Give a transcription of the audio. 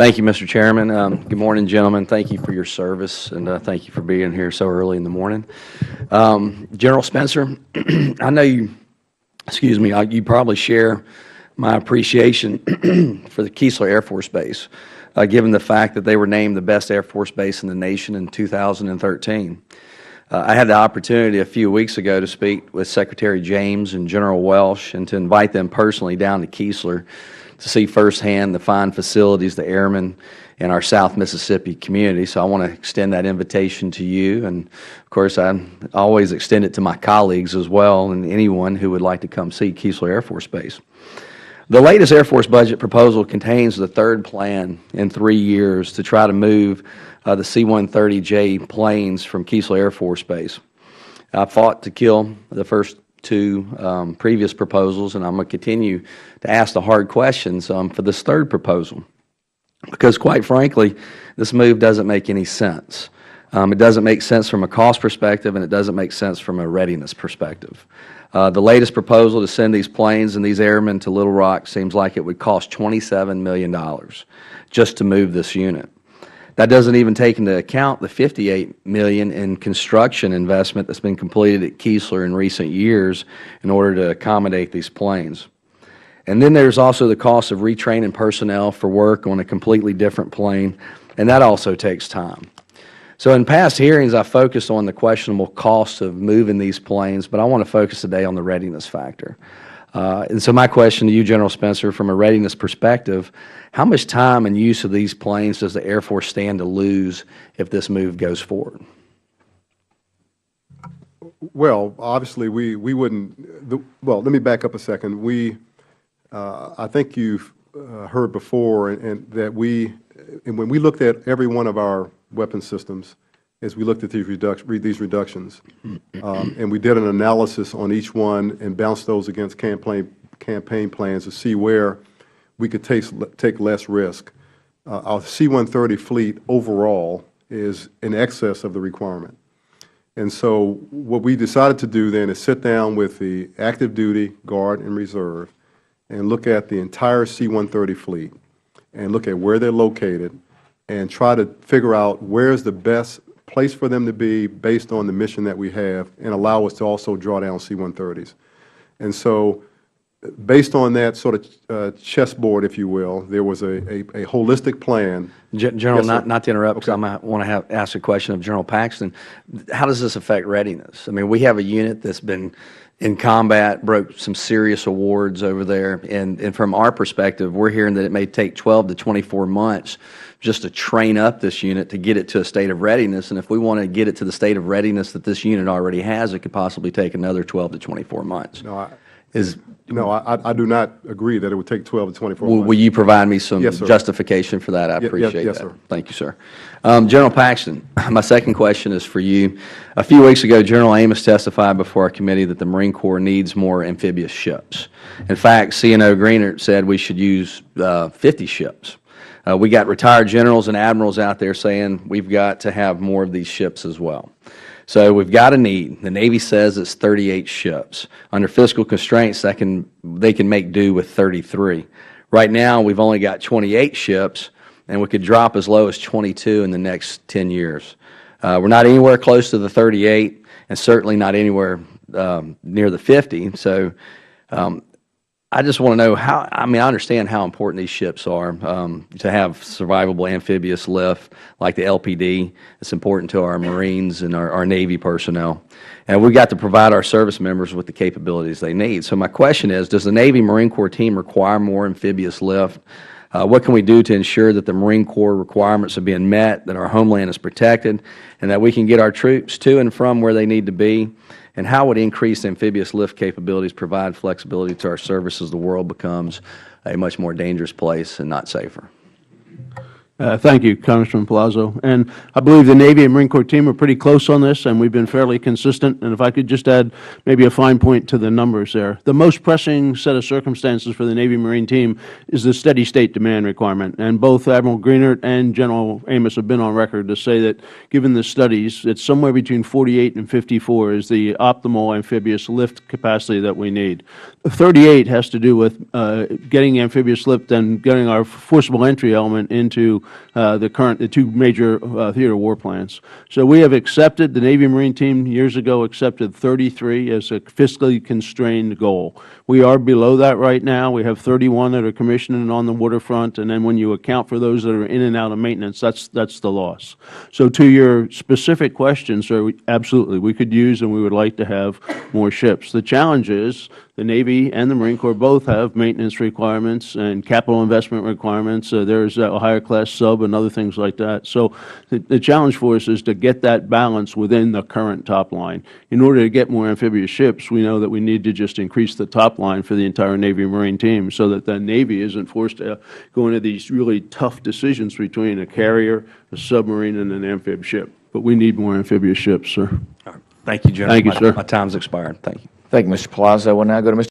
Thank you, Mr. Chairman. Good morning, gentlemen. Thank you for your service, and thank you for being here so early in the morning. General Spencer, I know you, you probably share my appreciation for the Keesler Air Force Base, given the fact that they were named the best Air Force base in the nation in 2013. I had the opportunity a few weeks ago to speak with Secretary James and General Welsh and to invite them personally down to Keesler to see firsthand the fine facilities, the airmen, and our South Mississippi community. So I want to extend that invitation to you, and of course I always extend it to my colleagues as well and anyone who would like to come see Keesler Air Force Base. The latest Air Force budget proposal contains the third plan in 3 years to try to move the C-130J planes from Keesler Air Force Base. I fought to kill the first two previous proposals, and I'm going to continue to ask the hard questions for this third proposal, because quite frankly, this move doesn't make any sense. It doesn't make sense from a cost perspective, and it doesn't make sense from a readiness perspective. The latest proposal to send these planes and these airmen to Little Rock seems like it would cost $27 million just to move this unit. That doesn't even take into account the $58 million in construction investment that's been completed at Keesler in recent years in order to accommodate these planes. And then there's also the cost of retraining personnel for work on a completely different plane, and that also takes time. So in past hearings, I focused on the questionable cost of moving these planes, but I want to focus today on the readiness factor. And so my question to you, General Spencer, from a readiness perspective, how much time and use of these planes does the Air Force stand to lose if this move goes forward? Well, obviously, we wouldn't. Well, let me back up a second. I think you've heard before, and that when we looked at every one of our weapon systems, as we looked at these reductions, and we did an analysis on each one and bounced those against campaign plans to see where we could take less risk. Our C-130 fleet overall is in excess of the requirement. And so what we decided to do then is sit down with the active duty, Guard, and Reserve and look at the entire C-130 fleet and look at where they're located and try to figure out where's the best place for them to be based on the mission that we have, and allow us to also draw down C-130s. And so based on that sort of chessboard, if you will, there was a holistic plan. General, Yes, not to interrupt, because I might want to ask a question of General Paxton. How does this affect readiness? I mean, we have a unit that's been in combat, broke some serious awards over there, and from our perspective, we're hearing that it may take 12 to 24 months just to train up this unit to get it to a state of readiness. And if we want to get it to the state of readiness that this unit already has, it could possibly take another 12 to 24 months. No, I do not agree that it would take 12 to 24 months. Will you provide me some Yes, sir. justification for that? I appreciate yes, that. sir. Thank you, sir. General Paxton, my second question is for you. A few weeks ago, General Amos testified before our committee that the Marine Corps needs more amphibious ships. In fact, CNO Greenert said we should use 50 ships. We got retired generals and admirals out there saying we've got to have more of these ships as well. So we've got a need. The Navy says it's 38 ships. Under fiscal constraints, they can make do with 33. Right now, we've only got 28 ships, and we could drop as low as 22 in the next 10 years. We're not anywhere close to the 38, and certainly not anywhere near the 50. So I just want to know how, I mean, I understand how important these ships are to have survivable amphibious lift like the LPD. It's important to our Marines and our Navy personnel. And we've got to provide our service members with the capabilities they need. So my question is, does the Navy Marine Corps team require more amphibious lift? What can we do to ensure that the Marine Corps requirements are being met, that our homeland is protected, and that we can get our troops to and from where they need to be? And how would increased amphibious lift capabilities provide flexibility to our service as the world becomes a much more dangerous place and not safer? Thank you, Congressman Palazzo. And I believe the Navy and Marine Corps team are pretty close on this, and we've been fairly consistent. And if I could just add maybe a fine point to the numbers there. The most pressing set of circumstances for the Navy Marine team is the steady state demand requirement. And both Admiral Greenert and General Amos have been on record to say that, given the studies, it's somewhere between 48 and 54 is the optimal amphibious lift capacity that we need. 38 has to do with getting amphibious lift and getting our forcible entry element into the two major theater war plans. So we have accepted, the Navy Marine team years ago accepted 33 as a fiscally constrained goal. We are below that right now. We have 31 that are commissioned and on the waterfront, and then when you account for those that are in and out of maintenance, that's the loss. So to your specific question, sir, absolutely, we could use and we would like to have more ships. The challenge is the Navy and the Marine Corps both have maintenance requirements and capital investment requirements. There's a higher class sub and other things like that. So the challenge for us is to get that balance within the current top line. In order to get more amphibious ships, we know that we need to just increase the top line for the entire Navy and Marine team so that the Navy isn't forced to go into these really tough decisions between a carrier, a submarine, and an amphib ship. But we need more amphibious ships, sir. All right. Thank you, General. Thank you, sir. My time's expired. Thank you. Thank you, Mr. Palazzo. We'll now go to Mr.